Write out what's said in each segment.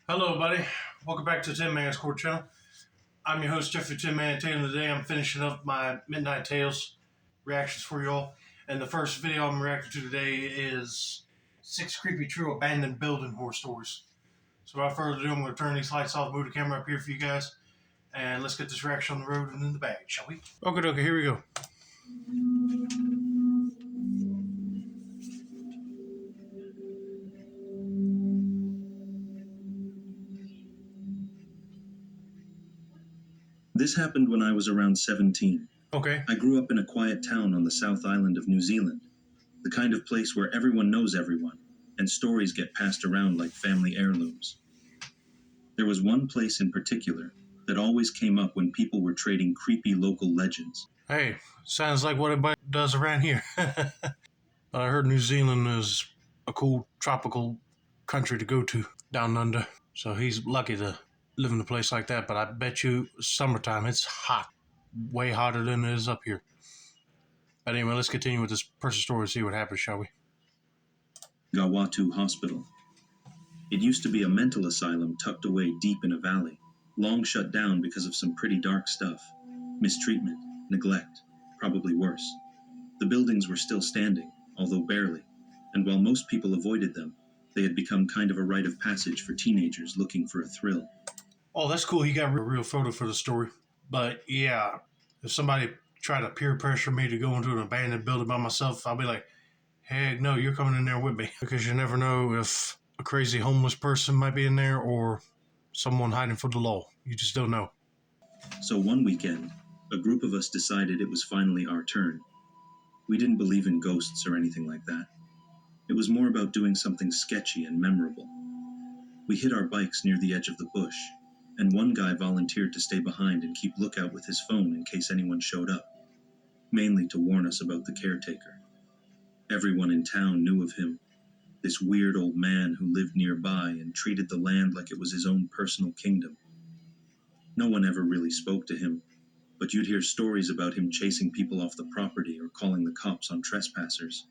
Hello, buddy. Welcome back to Tin Man's Court Channel. I'm your host, Jeffrey Tin Man Taylor. Today, I'm finishing up my Midnight Tales reactions for y'all. And the first video I'm reacting to today is 6 creepy true abandoned building horror stories. So, without further ado, I'm going to turn these lights off, move the camera up here for you guys, and let's get this reaction on the road and in the bag, shall we? Okay, here we go. This happened when I was around 17. Okay. I grew up in a quiet town on the South Island of New Zealand, the kind of place where everyone knows everyone, and stories get passed around like family heirlooms. There was one place in particular that always came up when people were trading creepy local legends. Hey, sounds like what everybody does around here. But I heard New Zealand is a cool tropical country to go to down under. So he's lucky to live in a place like that. But I bet you summertime it's hot. Way hotter than it is up here. But anyway, let's continue with this person's story and see what happens, shall we? Gawatu Hospital. It used to be a mental asylum tucked away deep in a valley, long shut down because of some pretty dark stuff. Mistreatment, neglect, probably worse. The buildings were still standing, although barely, and while most people avoided them, they had become kind of a rite of passage for teenagers looking for a thrill. Oh, that's cool. He got a real photo for the story. But yeah, if somebody tried to peer pressure me to go into an abandoned building by myself, I'll be like, heck no, you're coming in there with me. Because you never know if a crazy homeless person might be in there or someone hiding from the law. You just don't know. So one weekend, a group of us decided it was finally our turn. We didn't believe in ghosts or anything like that. It was more about doing something sketchy and memorable. We hid our bikes near the edge of the bush, and one guy volunteered to stay behind and keep lookout with his phone in case anyone showed up, mainly to warn us about the caretaker. Everyone in town knew of him, this weird old man who lived nearby and treated the land like it was his own personal kingdom. No one ever really spoke to him, but you'd hear stories about him chasing people off the property or calling the cops on trespassers.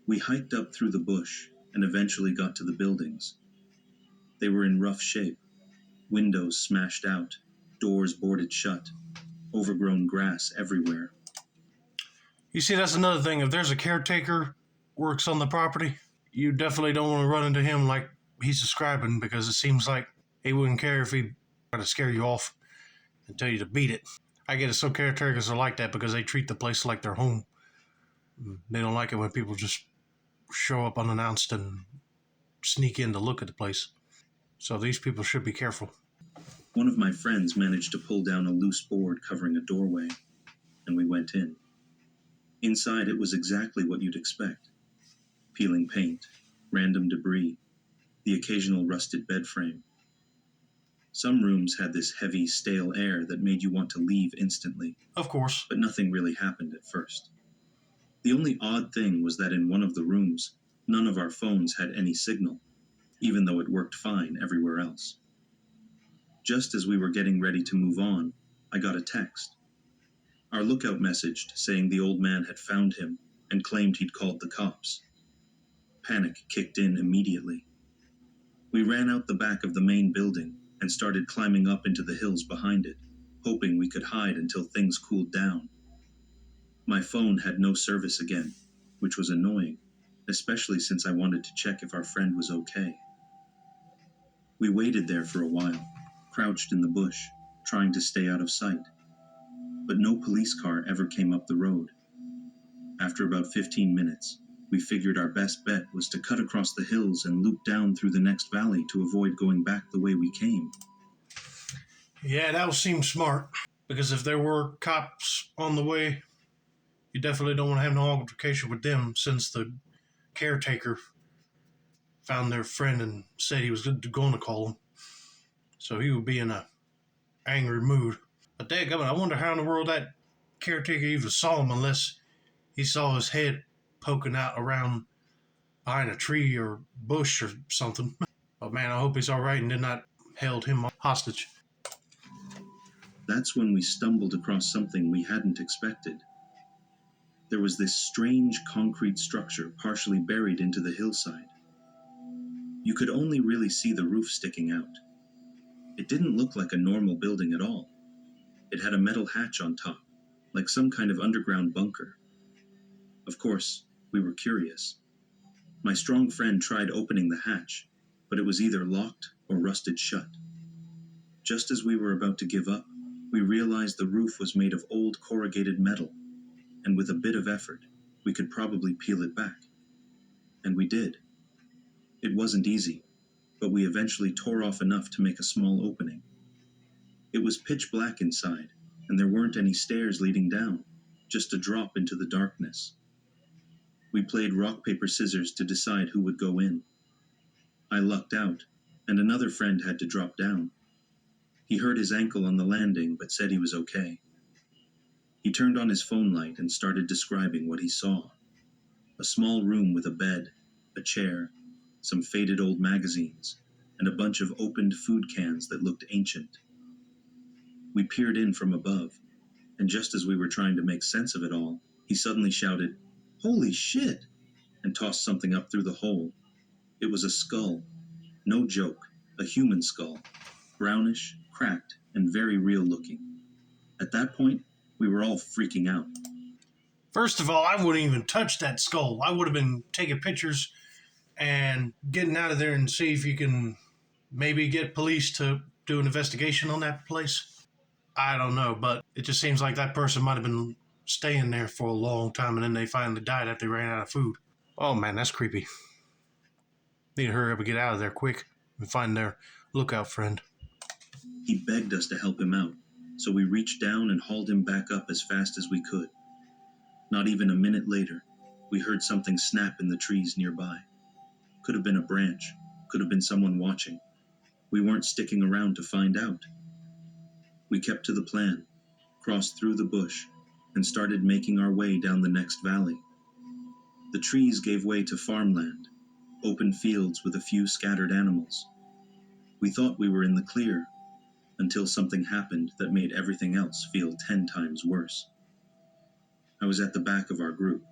We hiked up through the bush and eventually got to the buildings. They were in rough shape, windows smashed out, doors boarded shut, overgrown grass everywhere. You see, that's another thing. If there's a caretaker works on the property, you definitely don't want to run into him like he's describing, because it seems like he wouldn't care if he tried to scare you off and tell you to beat it. I get it. Some caretakers are like that because they treat the place like their home. They don't like it when people just show up unannounced and sneak in to look at the place. So these people should be careful. One of my friends managed to pull down a loose board covering a doorway, and we went in. Inside, it was exactly what you'd expect. Peeling paint, random debris, the occasional rusted bed frame. Some rooms had this heavy, stale air that made you want to leave instantly. Of course. But nothing really happened at first. The only odd thing was that in one of the rooms, none of our phones had any signal, even though it worked fine everywhere else. Just as we were getting ready to move on, I got a text. Our lookout messaged saying the old man had found him and claimed he'd called the cops. Panic kicked in immediately. We ran out the back of the main building and started climbing up into the hills behind it, hoping we could hide until things cooled down. My phone had no service again, which was annoying, especially since I wanted to check if our friend was okay. We waited there for a while, crouched in the bush, trying to stay out of sight. But no police car ever came up the road. After about 15 minutes, we figured our best bet was to cut across the hills and loop down through the next valley to avoid going back the way we came. Yeah, that would seem smart. Because if there were cops on the way, you definitely don't want to have no altercation with them, since the caretaker found their friend and said he was going to call him. So he would be in a angry mood. But dadgummit, I wonder how in the world that caretaker even saw him unless he saw his head poking out around behind a tree or bush or something. But man, I hope he's all right and did not held him hostage. That's when we stumbled across something we hadn't expected. There was this strange concrete structure partially buried into the hillside. You could only really see the roof sticking out. It didn't look like a normal building at all. It had a metal hatch on top, like some kind of underground bunker. Of course, we were curious. My strong friend tried opening the hatch, but it was either locked or rusted shut. Just as we were about to give up, we realized the roof was made of old corrugated metal, and with a bit of effort, we could probably peel it back. And we did. It wasn't easy, but we eventually tore off enough to make a small opening. It was pitch black inside, and there weren't any stairs leading down, just a drop into the darkness. We played rock, paper, scissors to decide who would go in. I lucked out, and another friend had to drop down. He hurt his ankle on the landing, but said he was okay. He turned on his phone light and started describing what he saw. A small room with a bed, a chair, some faded old magazines, and a bunch of opened food cans that looked ancient. We peered in from above, and just as we were trying to make sense of it all, he suddenly shouted, "Holy shit!" and tossed something up through the hole. It was a skull. No joke, a human skull. Brownish, cracked, and very real looking. At that point, we were all freaking out. First of all, I wouldn't even touch that skull. I would have been taking pictures and getting out of there and see if you can maybe get police to do an investigation on that place. I don't know, but it just seems like that person might have been staying there for a long time and then they finally died after they ran out of food. Oh man, that's creepy. Need to hurry up and get out of there quick and find their lookout friend. He begged us to help him out, so we reached down and hauled him back up as fast as we could. Not even a minute later, we heard something snap in the trees nearby. Could have been a branch, could have been someone watching. We weren't sticking around to find out. We kept to the plan, crossed through the bush, and started making our way down the next valley. The trees gave way to farmland, open fields with a few scattered animals. We thought we were in the clear, until something happened that made everything else feel 10 times worse. I was at the back of our group,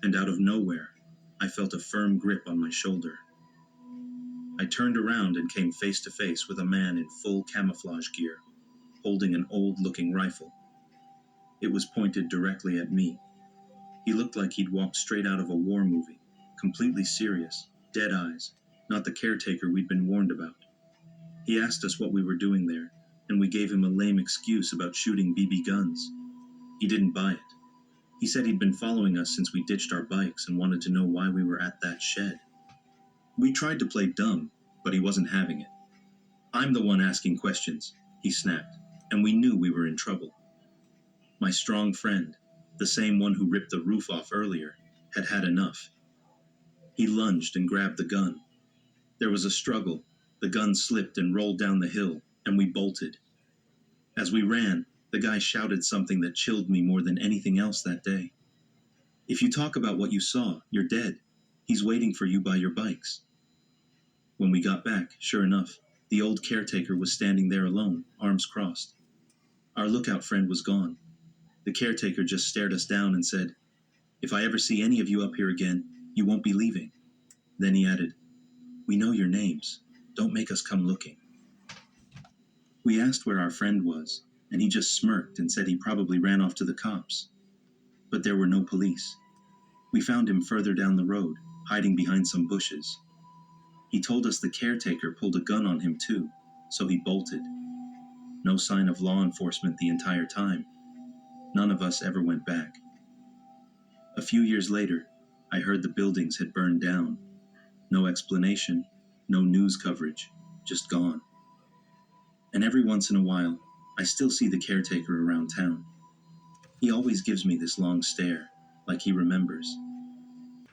and out of nowhere, I felt a firm grip on my shoulder. I turned around and came face to face with a man in full camouflage gear, holding an old-looking rifle. It was pointed directly at me. He looked like he'd walked straight out of a war movie, completely serious, dead eyes, not the caretaker we'd been warned about. He asked us what we were doing there, and we gave him a lame excuse about shooting BB guns. He didn't buy it. He said he'd been following us since we ditched our bikes and wanted to know why we were at that shed. We tried to play dumb, but he wasn't having it. "I'm the one asking questions," he snapped, and we knew we were in trouble. My strong friend, the same one who ripped the roof off earlier, had had enough. He lunged and grabbed the gun. There was a struggle. The gun slipped and rolled down the hill, and we bolted. As we ran, the guy shouted something that chilled me more than anything else that day. "If you talk about what you saw, you're dead. He's waiting for you by your bikes." When we got back, sure enough, the old caretaker was standing there alone, arms crossed. Our lookout friend was gone. The caretaker just stared us down and said, "If I ever see any of you up here again, you won't be leaving." Then he added, "We know your names. Don't make us come looking." We asked where our friend was, and he just smirked and said he probably ran off to the cops. But there were no police. We found him further down the road, hiding behind some bushes. He told us the caretaker pulled a gun on him too, so he bolted. No sign of law enforcement the entire time. None of us ever went back. A few years later, I heard the buildings had burned down. No explanation, no news coverage, just gone. And every once in a while, I still see the caretaker around town. He always gives me this long stare, like he remembers.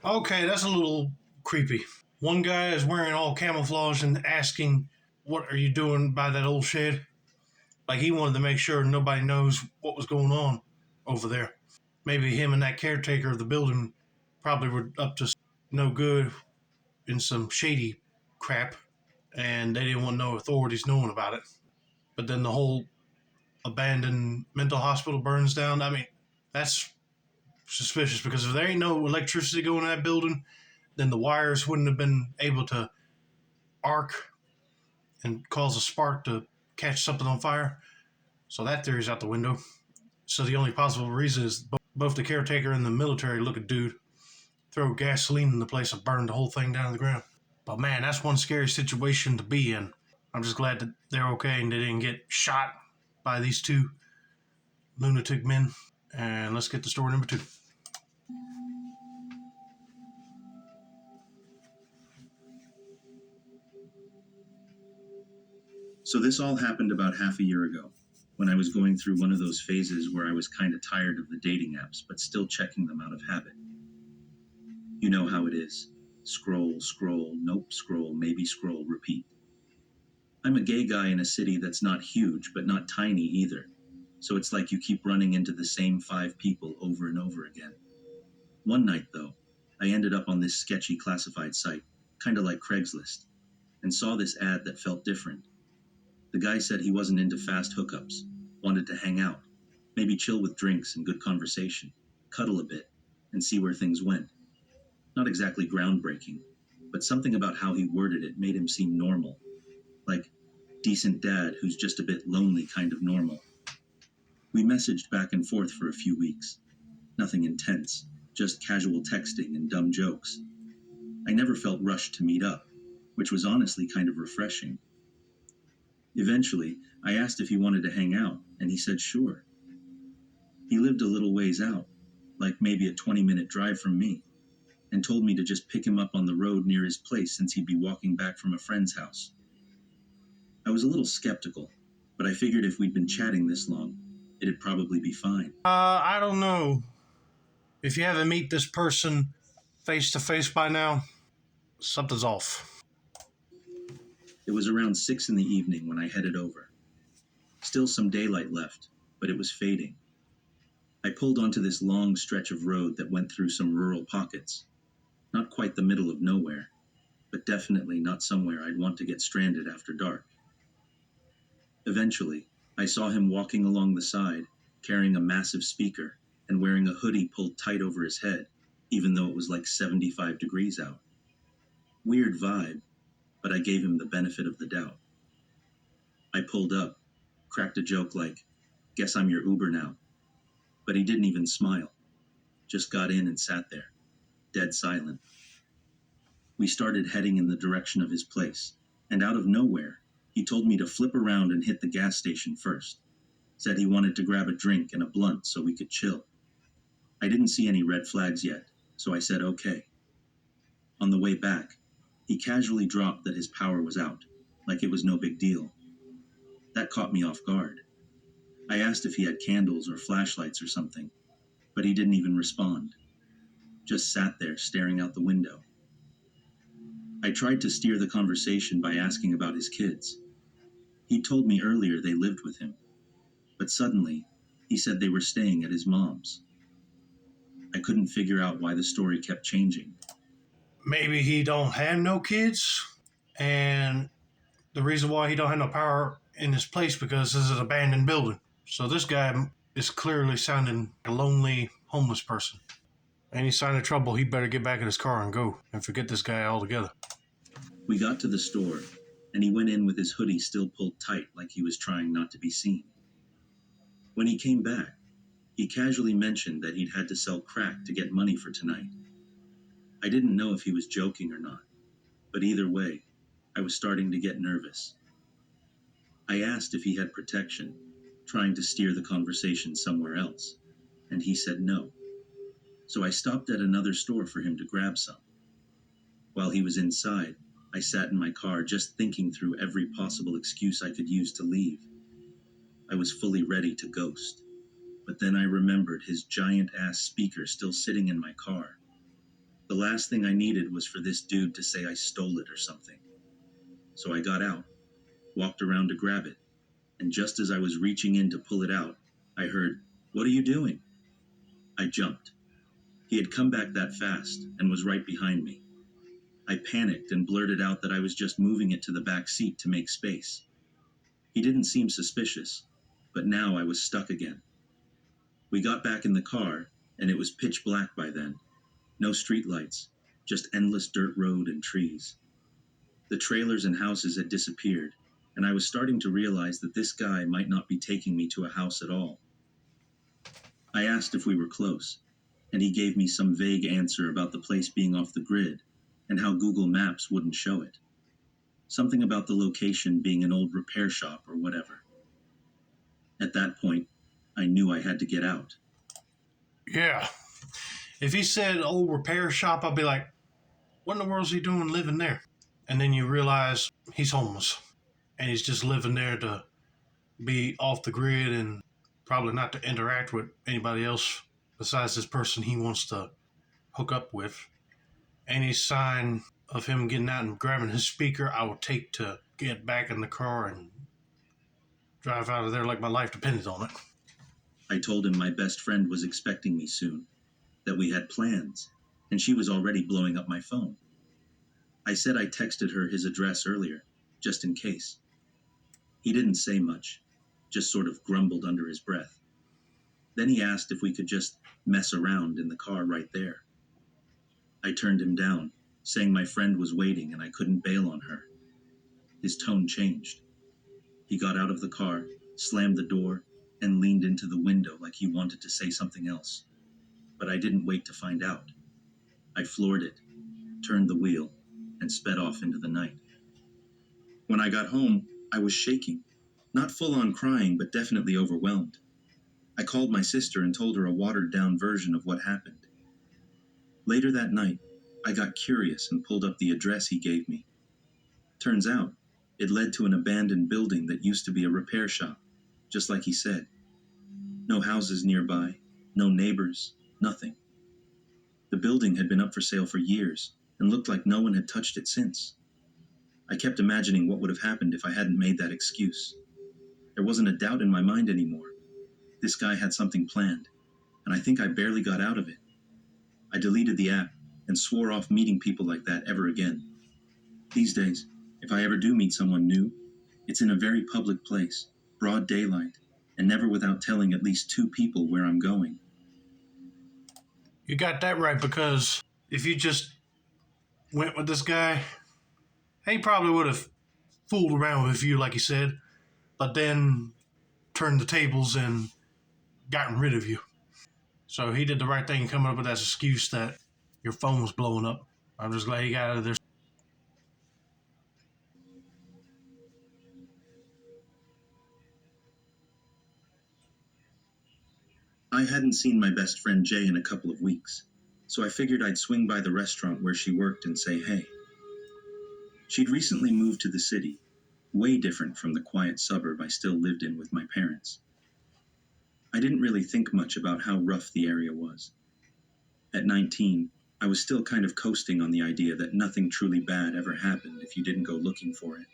Okay, that's a little creepy. One guy is wearing all camouflage and asking, "What are you doing by that old shed?" Like he wanted to make sure nobody knows what was going on over there. Maybe him and that caretaker of the building probably were up to no good in some shady crap, and they didn't want no authorities knowing about it. But then the whole abandoned mental hospital burns down. I mean, that's suspicious because if there ain't no electricity going in that building, then the wires wouldn't have been able to arc and cause a spark to catch something on fire. So that theory's out the window. So the only possible reason is both the caretaker and the military looking dude throw gasoline in the place and burn the whole thing down to the ground. But man, that's one scary situation to be in. I'm just glad that they're okay and they didn't get shot by these two lunatic men. And let's get to story number 2. So this all happened about half a year ago, when I was going through one of those phases where I was kind of tired of the dating apps, but still checking them out of habit. You know how it is. Scroll, scroll, nope, scroll, maybe scroll, repeat. I'm a gay guy in a city that's not huge, but not tiny either. So it's like you keep running into the same 5 people over and over again. One night, though, I ended up on this sketchy classified site, kind of like Craigslist, and saw this ad that felt different. The guy said he wasn't into fast hookups, wanted to hang out, maybe chill with drinks and good conversation, cuddle a bit, and see where things went. Not exactly groundbreaking, but something about how he worded it made him seem normal. Like, decent dad who's just a bit lonely kind of normal. We messaged back and forth for a few weeks. Nothing intense, just casual texting and dumb jokes. I never felt rushed to meet up, which was honestly kind of refreshing. Eventually, I asked if he wanted to hang out, and he said sure. He lived a little ways out, like maybe a 20-minute drive from me, and told me to just pick him up on the road near his place since he'd be walking back from a friend's house. I was a little skeptical, but I figured if we'd been chatting this long, it'd probably be fine. I don't know. If you haven't met this person face to face by now, something's off. It was around 6 in the evening when I headed over. Still some daylight left, but it was fading. I pulled onto this long stretch of road that went through some rural pockets. Not quite the middle of nowhere, but definitely not somewhere I'd want to get stranded after dark. Eventually, I saw him walking along the side, carrying a massive speaker and wearing a hoodie pulled tight over his head, even though it was like 75 degrees out. Weird vibe, but I gave him the benefit of the doubt. I pulled up, cracked a joke like, "Guess I'm your Uber now." But he didn't even smile, just got in and sat there, dead silent. We started heading in the direction of his place, and out of nowhere, he told me to flip around and hit the gas station first. Said he wanted to grab a drink and a blunt so we could chill. I didn't see any red flags yet, so I said okay. On the way back, he casually dropped that his power was out, like it was no big deal. That caught me off guard. I asked if he had candles or flashlights or something, but he didn't even respond. Just sat there staring out the window. I tried to steer the conversation by asking about his kids. He told me earlier they lived with him, but suddenly, he said they were staying at his mom's. I couldn't figure out why the story kept changing. Maybe he don't have no kids, and the reason why he don't have no power in his place because this is an abandoned building. So this guy is clearly sounding like a lonely homeless person. Any sign of trouble, he better get back in his car and go and forget this guy altogether. We got to the store, and he went in with his hoodie still pulled tight like he was trying not to be seen. When he came back, he casually mentioned that he'd had to sell crack to get money for tonight. I didn't know if he was joking or not, but either way, I was starting to get nervous. I asked if he had protection, trying to steer the conversation somewhere else, and he said no. So I stopped at another store for him to grab some. While he was inside, I sat in my car just thinking through every possible excuse I could use to leave. I was fully ready to ghost, but then I remembered his giant-ass speaker still sitting in my car. The last thing I needed was for this dude to say I stole it or something. So I got out, walked around to grab it, and just as I was reaching in to pull it out, I heard, "What are you doing?" I jumped. He had come back that fast and was right behind me. I panicked and blurted out that I was just moving it to the back seat to make space. He didn't seem suspicious, but now I was stuck again. We got back in the car, and it was pitch black by then. No streetlights, just endless dirt road and trees. The trailers and houses had disappeared, and I was starting to realize that this guy might not be taking me to a house at all. I asked if we were close, and he gave me some vague answer about the place being off the grid and how Google Maps wouldn't show it. Something about the location being an old repair shop or whatever. At that point, I knew I had to get out. Yeah. If he said old repair shop, I'd be like, what in the world is he doing living there? And then you realize he's homeless and he's just living there to be off the grid and probably not to interact with anybody else besides this person he wants to hook up with. Any sign of him getting out and grabbing his speaker, I would take to get back in the car and drive out of there like my life depended on it. I told him my best friend was expecting me soon, that we had plans, and she was already blowing up my phone. I said I texted her his address earlier, just in case. He didn't say much, just sort of grumbled under his breath. Then he asked if we could just mess around in the car right there. I turned him down, saying my friend was waiting and I couldn't bail on her. His tone changed. He got out of the car, slammed the door, and leaned into the window like he wanted to say something else. But I didn't wait to find out. I floored it, turned the wheel, and sped off into the night. When I got home, I was shaking. Not full-on crying, but definitely overwhelmed. I called my sister and told her a watered-down version of what happened. Later that night, I got curious and pulled up the address he gave me. Turns out, it led to an abandoned building that used to be a repair shop, just like he said. No houses nearby, no neighbors, nothing. The building had been up for sale for years and looked like no one had touched it since. I kept imagining what would have happened if I hadn't made that excuse. There wasn't a doubt in my mind anymore. This guy had something planned, and I think I barely got out of it. I deleted the app and swore off meeting people like that ever again. These days, if I ever do meet someone new, it's in a very public place, broad daylight, and never without telling at least 2 people where I'm going. You got that right, because if you just went with this guy, he probably would have fooled around with you, like he said, but then turned the tables and gotten rid of you. So he did the right thing coming up with that excuse that your phone was blowing up. I'm just glad he got out of there. I hadn't seen my best friend Jay in a couple of weeks, so I figured I'd swing by the restaurant where she worked and say hey. She'd recently moved to the city, way different from the quiet suburb I still lived in with my parents. I didn't really think much about how rough the area was. At 19, I was still kind of coasting on the idea that nothing truly bad ever happened if you didn't go looking for it.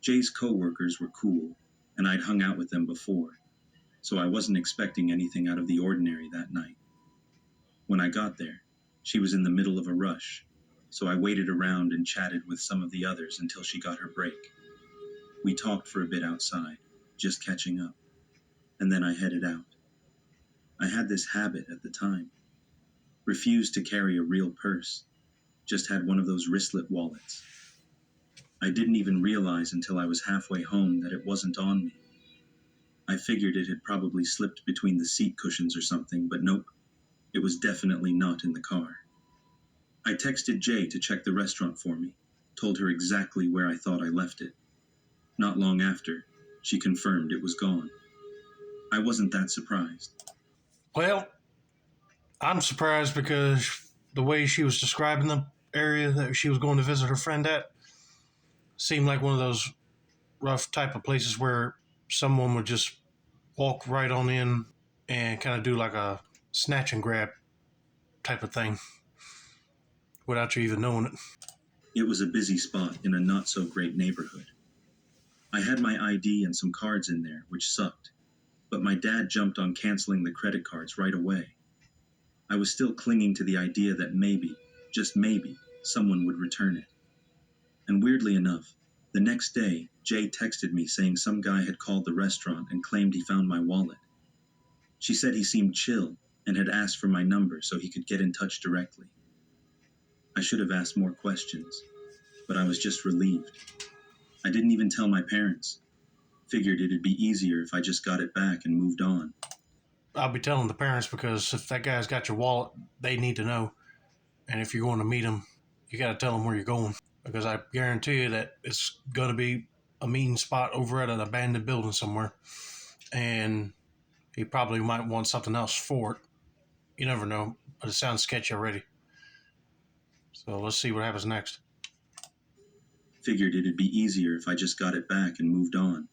Jay's co-workers were cool, and I'd hung out with them before, so I wasn't expecting anything out of the ordinary that night. When I got there, she was in the middle of a rush, so I waited around and chatted with some of the others until she got her break. We talked for a bit outside, just catching up, and then I headed out. I had this habit at the time. Refused to carry a real purse, just had one of those wristlet wallets. I didn't even realize until I was halfway home that it wasn't on me. I figured it had probably slipped between the seat cushions or something, but nope, it was definitely not in the car. I texted Jay to check the restaurant for me, told her exactly where I thought I left it. Not long after, she confirmed it was gone. I wasn't that surprised. Well, I'm surprised because the way she was describing the area that she was going to visit her friend at seemed like one of those rough type of places where someone would just walk right on in and kind of do like a snatch and grab type of thing without you even knowing it. It was a busy spot in a not-so-great neighborhood. I had my ID and some cards in there, which sucked, but my dad jumped on canceling the credit cards right away. I was still clinging to the idea that maybe, just maybe, someone would return it. And weirdly enough, the next day, Jay texted me saying some guy had called the restaurant and claimed he found my wallet. She said he seemed chill and had asked for my number so he could get in touch directly. I should have asked more questions. but I was just relieved. I didn't even tell my parents. Figured it'd be easier if I just got it back and moved on. I'll be telling the parents because if that guy's got your wallet, they need to know. And if you're going to meet him, you got to tell him where you're going because I guarantee you that it's going to be a mean spot over at an abandoned building somewhere. And he probably might want something else for it. You never know, but it sounds sketchy already. So let's see what happens next. Figured it'd be easier if I just got it back and moved on.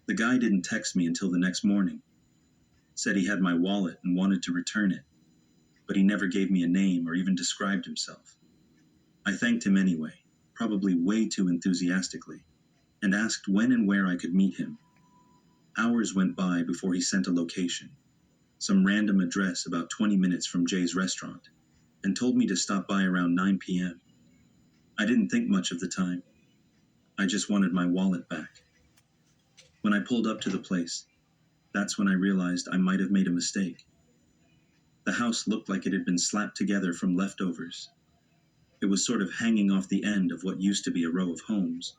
The guy didn't text me until the next morning. Said he had my wallet and wanted to return it, but he never gave me a name or even described himself. I thanked him anyway, probably way too enthusiastically, and asked when and where I could meet him. Hours went by before he sent a location, some random address about 20 minutes from Jay's restaurant, and told me to stop by around 9 p.m. I didn't think much of the time. I just wanted my wallet back. When I pulled up to the place, that's when I realized I might have made a mistake. The house looked like it had been slapped together from leftovers. It was sort of hanging off the end of what used to be a row of homes,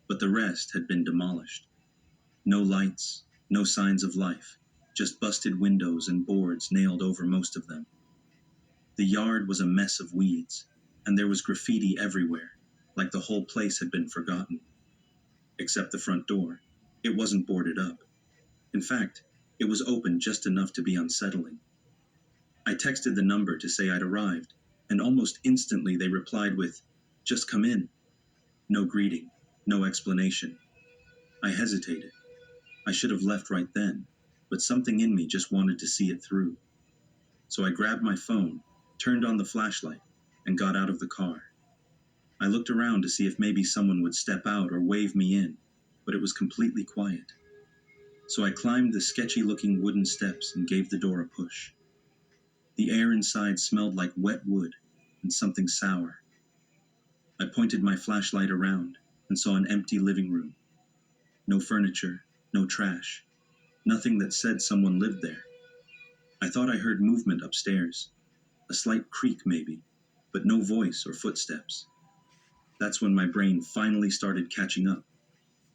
but the rest had been demolished. No lights, no signs of life, just busted windows and boards nailed over most of them. The yard was a mess of weeds, and there was graffiti everywhere, like the whole place had been forgotten. Except the front door. It wasn't boarded up. In fact, it was open just enough to be unsettling. I texted the number to say I'd arrived, and almost instantly they replied with, "Just come in." No greeting, no explanation. I hesitated. I should have left right then, but something in me just wanted to see it through. So I grabbed my phone, turned on the flashlight, and got out of the car. I looked around to see if maybe someone would step out or wave me in, but it was completely quiet. So I climbed the sketchy-looking wooden steps and gave the door a push. The air inside smelled like wet wood and something sour. I pointed my flashlight around and saw an empty living room. No furniture, no trash, nothing that said someone lived there. I thought I heard movement upstairs, a slight creak maybe, but no voice or footsteps. That's when my brain finally started catching up.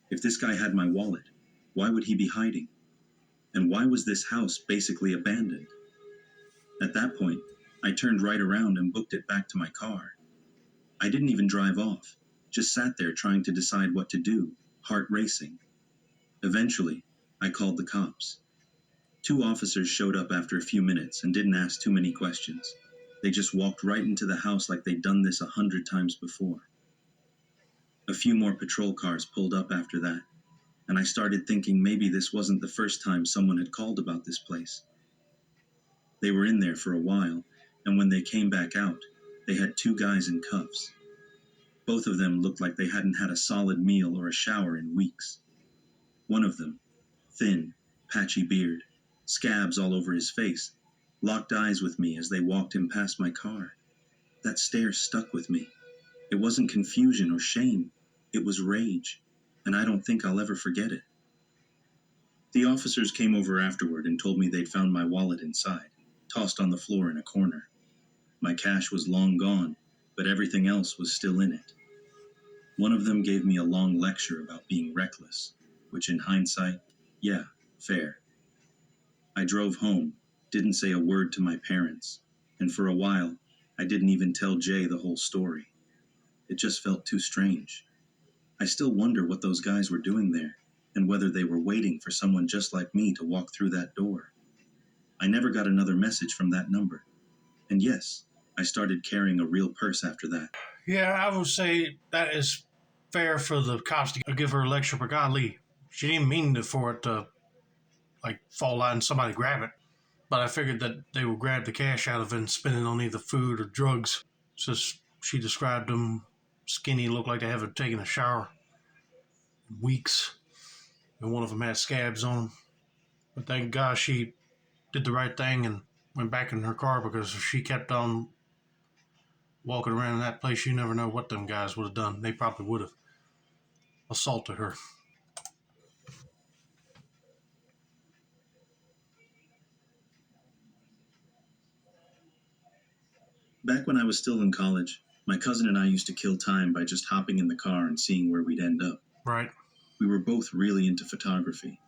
If this guy had my wallet, why would he be hiding? And why was this house basically abandoned? At that point, I turned right around and booked it back to my car. I didn't even drive off, just sat there trying to decide what to do, heart racing. Eventually, I called the cops. 2 officers showed up after a few minutes and didn't ask too many questions. They just walked right into the house like they'd done this 100 times before. A few more patrol cars pulled up after that, and I started thinking maybe this wasn't the first time someone had called about this place. They were in there for a while, and when they came back out, they had 2 guys in cuffs. Both of them looked like they hadn't had a solid meal or a shower in weeks. One of them, thin, patchy beard, scabs all over his face, locked eyes with me as they walked him past my car. That stare stuck with me. It wasn't confusion or shame. It was rage, and I don't think I'll ever forget it. The officers came over afterward and told me they'd found my wallet inside, tossed on the floor in a corner. My cash was long gone, but everything else was still in it. One of them gave me a long lecture about being reckless, which in hindsight, yeah, fair. I drove home, didn't say a word to my parents, and for a while, I didn't even tell Jay the whole story. It just felt too strange. I still wonder what those guys were doing there, and whether they were waiting for someone just like me to walk through that door. I never got another message from that number. And yes, I started carrying a real purse after that. Yeah, I would say that is fair for the cops to give her a lecture, but golly, she didn't mean for it to like fall out and somebody grab it. But I figured that they would grab the cash out of it and spend it on either food or drugs. So she described them skinny, looked like they haven't taken a shower in weeks, and one of them had scabs on them. But thank God she did the right thing and went back in her car because if she kept on walking around in that place, you never know what them guys would have done. They probably would have assaulted her. Back when I was still in college, My cousin and I used to kill time by just hopping in the car and seeing where we'd end up. Right. We were both really into photography,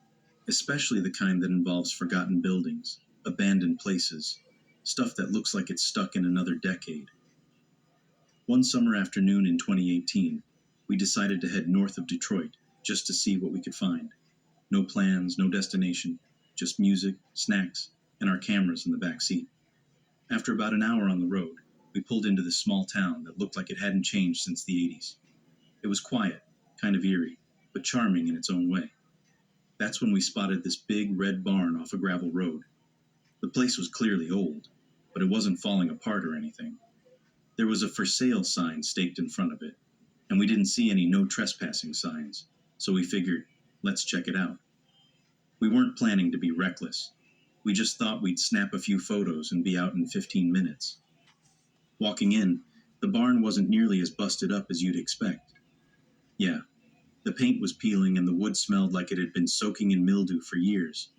especially the kind that involves forgotten buildings, abandoned places, stuff that looks like it's stuck in another decade. One summer afternoon in 2018, we decided to head north of Detroit just to see what we could find. No plans, no destination, just music, snacks, and our cameras in the back seat. After about an hour on the road, we pulled into this small town that looked like it hadn't changed since the 80s. It was quiet, kind of eerie, but charming in its own way. That's when we spotted this big red barn off a gravel road. The place was clearly old, but it wasn't falling apart or anything. There was a for sale sign staked in front of it, and we didn't see any no trespassing signs, so we figured, let's check it out. We weren't planning to be reckless. We just thought we'd snap a few photos and be out in 15 minutes. Walking in, the barn wasn't nearly as busted up as you'd expect. Yeah, the paint was peeling and the wood smelled like it had been soaking in mildew for years,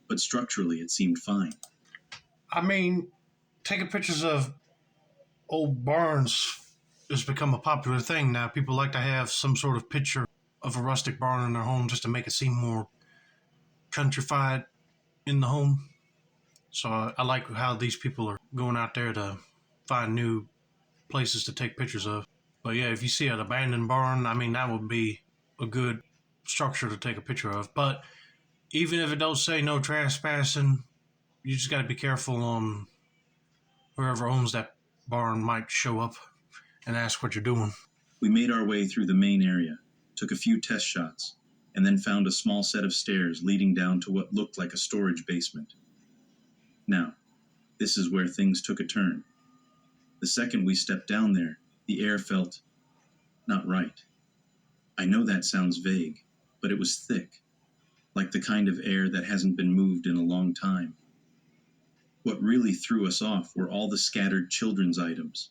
but structurally it seemed fine. I mean, taking pictures of old barns has become a popular thing now. People like to have some sort of picture of a rustic barn in their home just to make it seem more countrified in the home. So I like how these people are going out there to find new places to take pictures of. But yeah, if you see an abandoned barn, I mean, that would be a good structure to take a picture of. But even if it don't say no trespassing, you just got to be careful on whoever owns that barn might show up and ask what you're doing. We made our way through the main area, took a few test shots, and then found a small set of stairs leading down to what looked like a storage basement. Now, this is where things took a turn. The second we stepped down there, the air felt not right. I know that sounds vague, but it was thick, like the kind of air that hasn't been moved in a long time. What really threw us off were all the scattered children's items.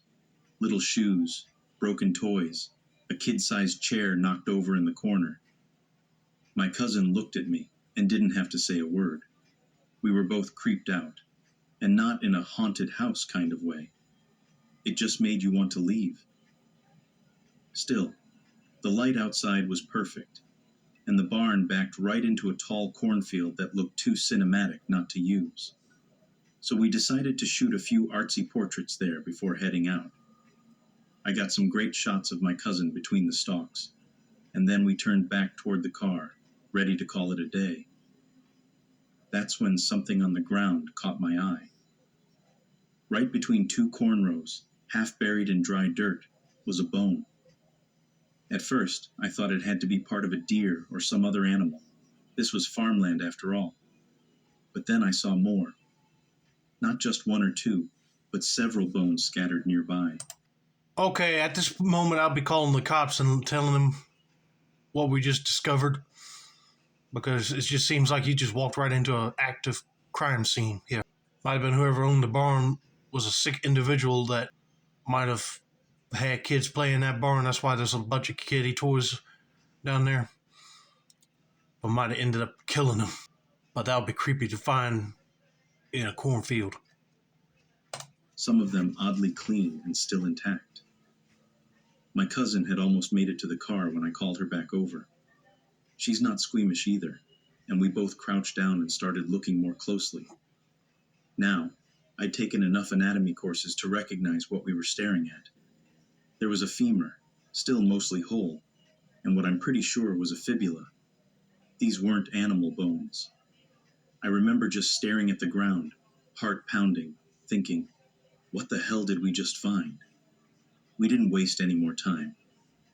Little shoes, broken toys, a kid-sized chair knocked over in the corner. My cousin looked at me and didn't have to say a word. We were both creeped out, and not in a haunted house kind of way. It just made you want to leave. Still, the light outside was perfect, and the barn backed right into a tall cornfield that looked too cinematic not to use. So we decided to shoot a few artsy portraits there before heading out. I got some great shots of my cousin between the stalks, and then we turned back toward the car, ready to call it a day. That's when something on the ground caught my eye. Right between two corn rows, half buried in dry dirt, was a bone. At first, I thought it had to be part of a deer or some other animal. This was farmland after all. But then I saw more. Not just one or two, but several bones scattered nearby. Okay, at this moment, I'll be calling the cops and telling them what we just discovered, because it just seems like you just walked right into an active crime scene here. Might have been whoever owned the barn was a sick individual that might have had kids play in that barn. That's why there's a bunch of kiddie toys down there. But might have ended up killing them. But that would be creepy to find in a cornfield. Some of them oddly clean and still intact. My cousin had almost made it to the car when I called her back over. She's not squeamish either, and we both crouched down and started looking more closely. Now, I'd taken enough anatomy courses to recognize what we were staring at. There was a femur, still mostly whole, and what I'm pretty sure was a fibula. These weren't animal bones. I remember just staring at the ground, heart pounding, thinking, what the hell did we just find? We didn't waste any more time.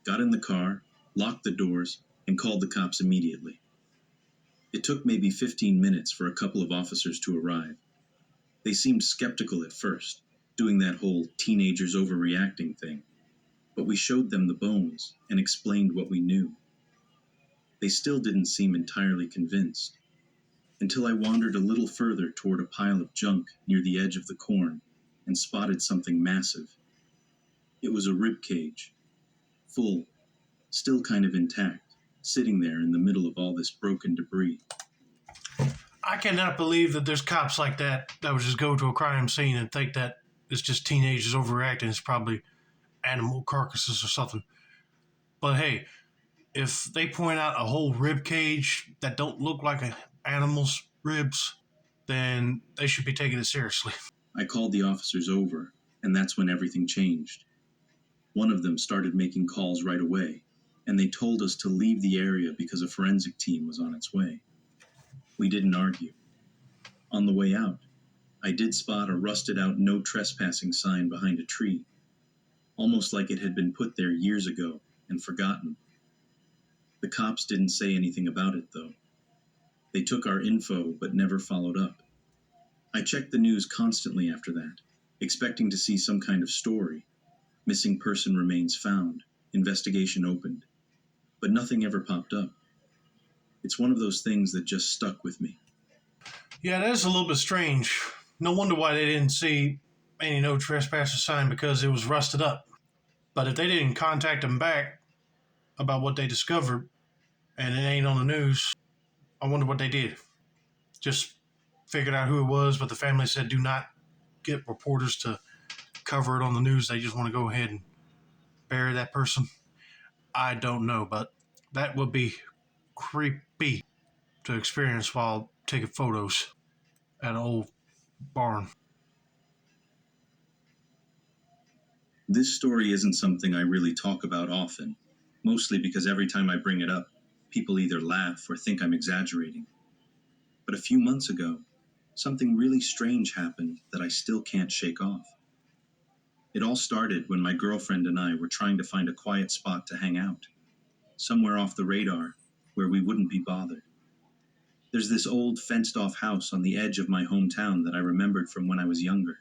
Got in the car, locked the doors, and called the cops immediately. It took maybe 15 minutes for a couple of officers to arrive. They seemed skeptical at first, doing that whole teenagers overreacting thing. But we showed them the bones and explained what we knew. They still didn't seem entirely convinced, until I wandered a little further toward a pile of junk near the edge of the corn and spotted something massive. It was a rib cage, full, still kind of intact, sitting there in the middle of all this broken debris. I cannot believe that there's cops like that would just go to a crime scene and think that it's just teenagers overreacting. It's probably animal carcasses or something. But hey, if they point out a whole rib cage that don't look like an animal's ribs, then they should be taking it seriously. I called the officers over, and that's when everything changed. One of them started making calls right away, and they told us to leave the area because a forensic team was on its way. We didn't argue. On the way out, I did spot a rusted out no trespassing sign behind a tree, almost like it had been put there years ago and forgotten. The cops didn't say anything about it, though. They took our info but never followed up. I checked the news constantly after that, expecting to see some kind of story. Missing person remains found, investigation opened. But nothing ever popped up. It's one of those things that just stuck with me. Yeah, that is a little bit strange. No wonder why they didn't see any no trespassing sign, because it was rusted up. But if they didn't contact them back about what they discovered and it ain't on the news, I wonder what they did. Just figured out who it was, but the family said do not get reporters to cover it on the news. They just want to go ahead and bury that person. I don't know, but that would be creepy to experience while taking photos at an old barn. This story isn't something I really talk about often, mostly because every time I bring it up, people either laugh or think I'm exaggerating. But a few months ago, something really strange happened that I still can't shake off. It all started when my girlfriend and I were trying to find a quiet spot to hang out, somewhere off the radar where we wouldn't be bothered. There's this old fenced-off house on the edge of my hometown that I remembered from when I was younger.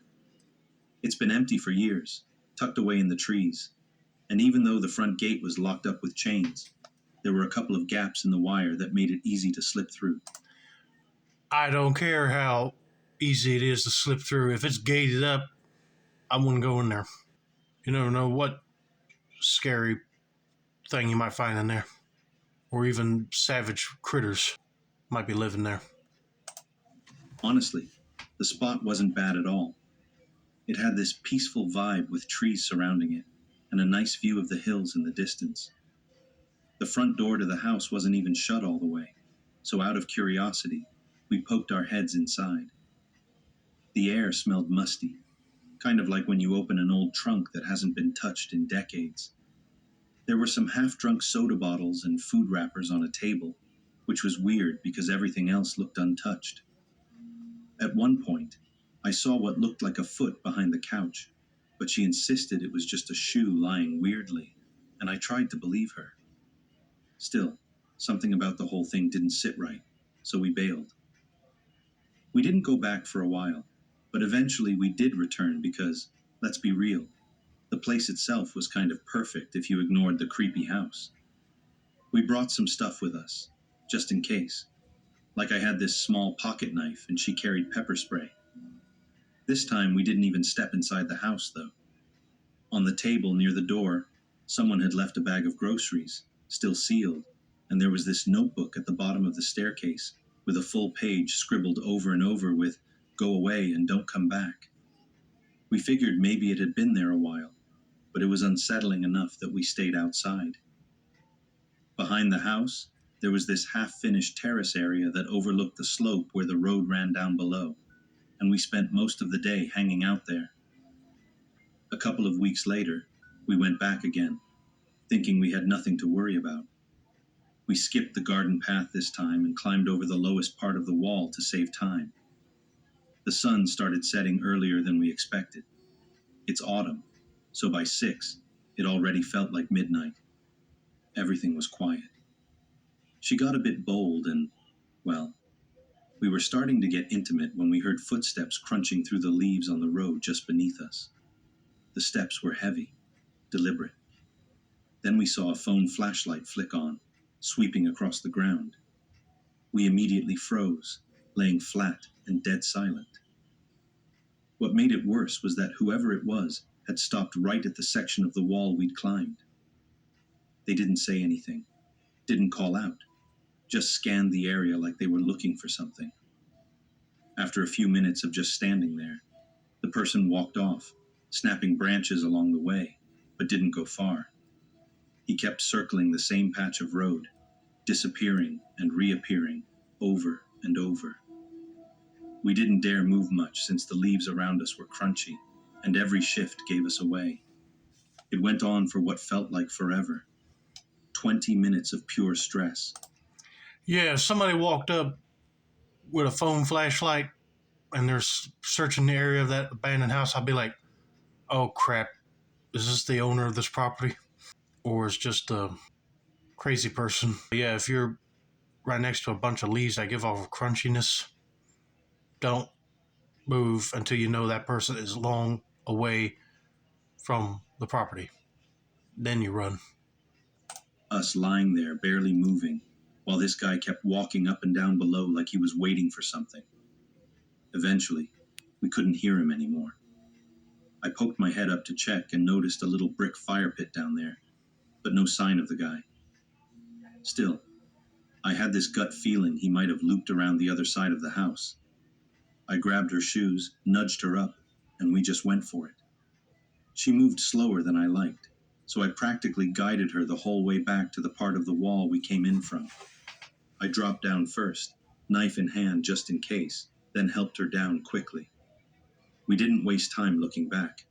It's been empty for years, tucked away in the trees, and even though the front gate was locked up with chains, there were a couple of gaps in the wire that made it easy to slip through. I don't care how easy it is to slip through. If it's gated up, I wouldn't go in there. You never know what scary thing you might find in there, or even savage critters might be living there. Honestly, the spot wasn't bad at all. It had this peaceful vibe with trees surrounding it, and a nice view of the hills in the distance. The front door to the house wasn't even shut all the way, so out of curiosity, we poked our heads inside. The air smelled musty, kind of like when you open an old trunk that hasn't been touched in decades. There were some half-drunk soda bottles and food wrappers on a table, which was weird because everything else looked untouched. At one point, I saw what looked like a foot behind the couch, but she insisted it was just a shoe lying weirdly, and I tried to believe her. Still, something about the whole thing didn't sit right, so we bailed. We didn't go back for a while, but eventually we did return because, let's be real, the place itself was kind of perfect if you ignored the creepy house. We brought some stuff with us, just in case. Like I had this small pocket knife and she carried pepper spray. This time we didn't even step inside the house, though. On the table near the door, someone had left a bag of groceries, still sealed, and there was this notebook at the bottom of the staircase with a full page scribbled over and over with, "Go away and don't come back." We figured maybe it had been there a while, but it was unsettling enough that we stayed outside. Behind the house, there was this half-finished terrace area that overlooked the slope where the road ran down below, and we spent most of the day hanging out there. A couple of weeks later, we went back again, thinking we had nothing to worry about. We skipped the garden path this time and climbed over the lowest part of the wall to save time. The sun started setting earlier than we expected. It's autumn, so by 6, it already felt like midnight. Everything was quiet. She got a bit bold and, well, we were starting to get intimate when we heard footsteps crunching through the leaves on the road just beneath us. The steps were heavy, deliberate. Then we saw a phone flashlight flick on, sweeping across the ground. We immediately froze, laying flat and dead silent. What made it worse was that whoever it was had stopped right at the section of the wall we'd climbed. They didn't say anything, didn't call out, just scanned the area like they were looking for something. After a few minutes of just standing there, the person walked off, snapping branches along the way. but didn't go far. He kept circling the same patch of road, disappearing and reappearing over and over. We didn't dare move much since the leaves around us were crunchy, and every shift gave us away. It went on for what felt like forever. 20 minutes of pure stress. Yeah, if somebody walked up with a phone flashlight and they're searching the area of that abandoned house, I'd be like, oh crap, is this the owner of this property? Or is just a crazy person? Yeah, if you're right next to a bunch of leaves that give off a crunchiness, don't move until you know that person is long away from the property. Then you run. Us lying there, barely moving, while this guy kept walking up and down below like he was waiting for something. Eventually, we couldn't hear him anymore. I poked my head up to check and noticed a little brick fire pit down there, but no sign of the guy. Still, I had this gut feeling he might have looped around the other side of the house. I grabbed her shoes, nudged her up, and we just went for it. She moved slower than I liked, so I practically guided her the whole way back to the part of the wall we came in from. I dropped down first, knife in hand just in case, then helped her down quickly. We didn't waste time looking back.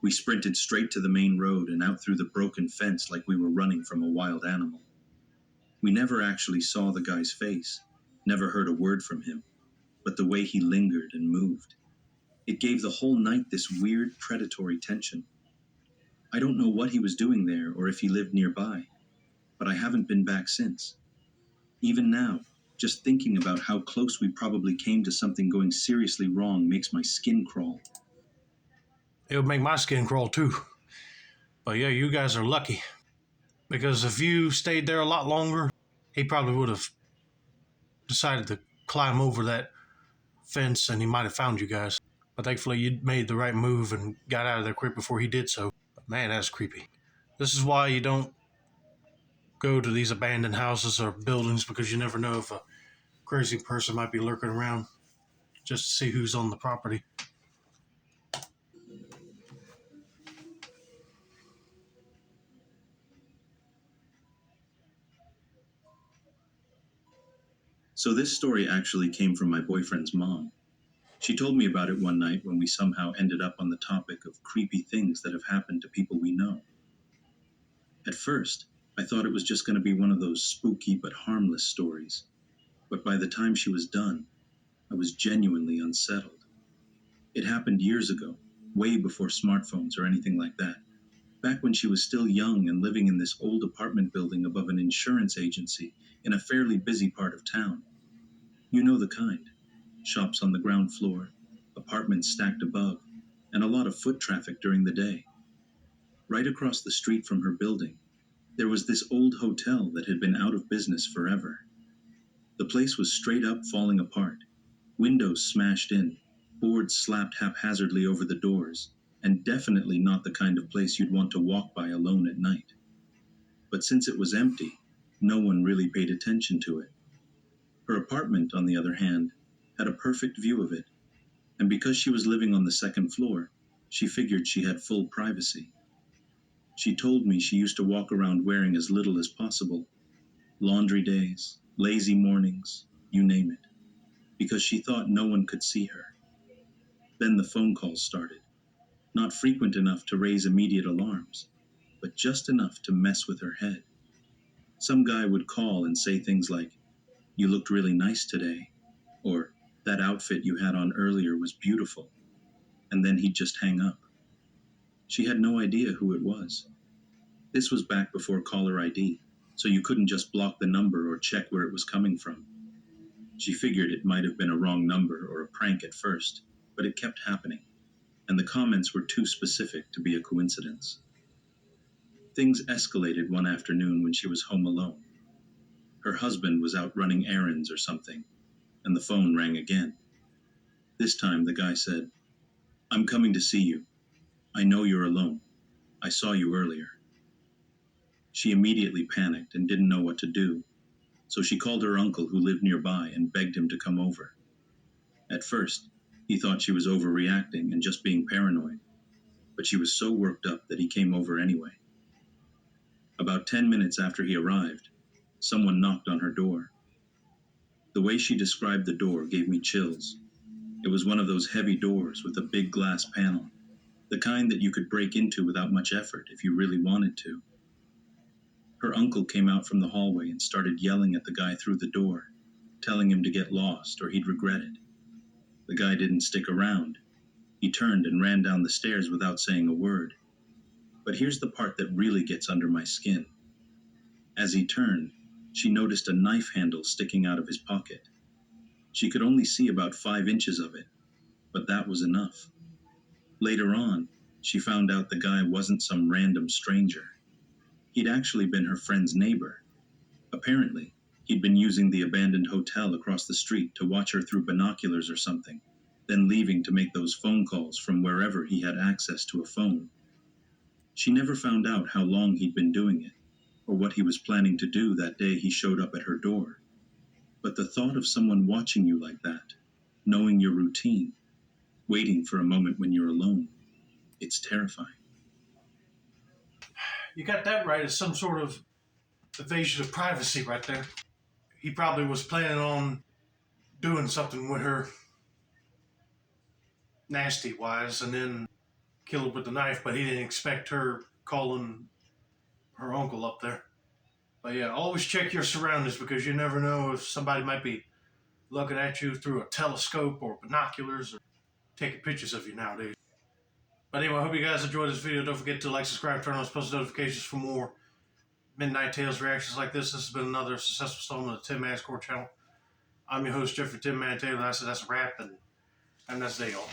We sprinted straight to the main road and out through the broken fence like we were running from a wild animal. We never actually saw the guy's face, never heard a word from him, but the way he lingered and moved. It gave the whole night this weird predatory tension. I don't know what he was doing there or if he lived nearby, but I haven't been back since. Even now, just thinking about how close we probably came to something going seriously wrong makes my skin crawl. It would make my skin crawl too. But yeah, you guys are lucky. Because if you stayed there a lot longer, he probably would have decided to climb over that fence and he might have found you guys. But thankfully, you made the right move and got out of there quick before he did so. But man, that's creepy. This is why you don't go to these abandoned houses or buildings, because you never know if a crazy person might be lurking around just to see who's on the property. So this story actually came from my boyfriend's mom. She told me about it one night when we somehow ended up on the topic of creepy things that have happened to people we know. At first, I thought it was just going to be one of those spooky but harmless stories. But by the time she was done, I was genuinely unsettled. It happened years ago, way before smartphones or anything like that. Back when she was still young and living in this old apartment building above an insurance agency in a fairly busy part of town. You know the kind. Shops on the ground floor, apartments stacked above, and a lot of foot traffic during the day. Right across the street from her building, there was this old hotel that had been out of business forever. The place was straight up falling apart, windows smashed in, boards slapped haphazardly over the doors, and definitely not the kind of place you'd want to walk by alone at night. But since it was empty, no one really paid attention to it. Her apartment, on the other hand, had a perfect view of it, and because she was living on the second floor, she figured she had full privacy. She told me she used to walk around wearing as little as possible. Laundry days, lazy mornings, you name it, because she thought no one could see her. Then the phone calls started, not frequent enough to raise immediate alarms, but just enough to mess with her head. Some guy would call and say things like, "You looked really nice today," or "That outfit you had on earlier was beautiful," and then he'd just hang up. She had no idea who it was. This was back before caller ID, so you couldn't just block the number or check where it was coming from. She figured it might have been a wrong number or a prank at first, but it kept happening, and the comments were too specific to be a coincidence. Things escalated one afternoon when she was home alone. Her husband was out running errands or something, and the phone rang again. This time the guy said, "I'm coming to see you. I know you're alone. I saw you earlier." She immediately panicked and didn't know what to do, so she called her uncle who lived nearby and begged him to come over. At first, he thought she was overreacting and just being paranoid. but she was so worked up that he came over anyway. About 10 minutes after he arrived, someone knocked on her door. The way she described the door gave me chills. It was one of those heavy doors with a big glass panel, the kind that you could break into without much effort if you really wanted to. Her uncle came out from the hallway and started yelling at the guy through the door, telling him to get lost or he'd regret it. The guy didn't stick around. He turned and ran down the stairs without saying a word. But here's the part that really gets under my skin. As he turned, she noticed a knife handle sticking out of his pocket. She could only see about 5 inches of it, but that was enough. Later on, she found out the guy wasn't some random stranger. He'd actually been her friend's neighbor. Apparently, he'd been using the abandoned hotel across the street to watch her through binoculars or something, then leaving to make those phone calls from wherever he had access to a phone. She never found out how long he'd been doing it, or what he was planning to do that day he showed up at her door. But the thought of someone watching you like that, knowing your routine, waiting for a moment when you're alone, it's terrifying. You got that right. It's some sort of invasion of privacy right there. He probably was planning on doing something with her nasty wise and then kill her with the knife, but he didn't expect her calling her uncle up there. But yeah, always check your surroundings because you never know if somebody might be looking at you through a telescope or binoculars or taking pictures of you nowadays. But anyway, I hope you guys enjoyed this video. Don't forget to like, subscribe, turn on post notifications for more Midnight Tales reactions like this. This has been another successful installment of the Tim Man's Core channel. I'm your host, Jeffrey Tim Man Taylor. I said that's a wrap, and that's day all.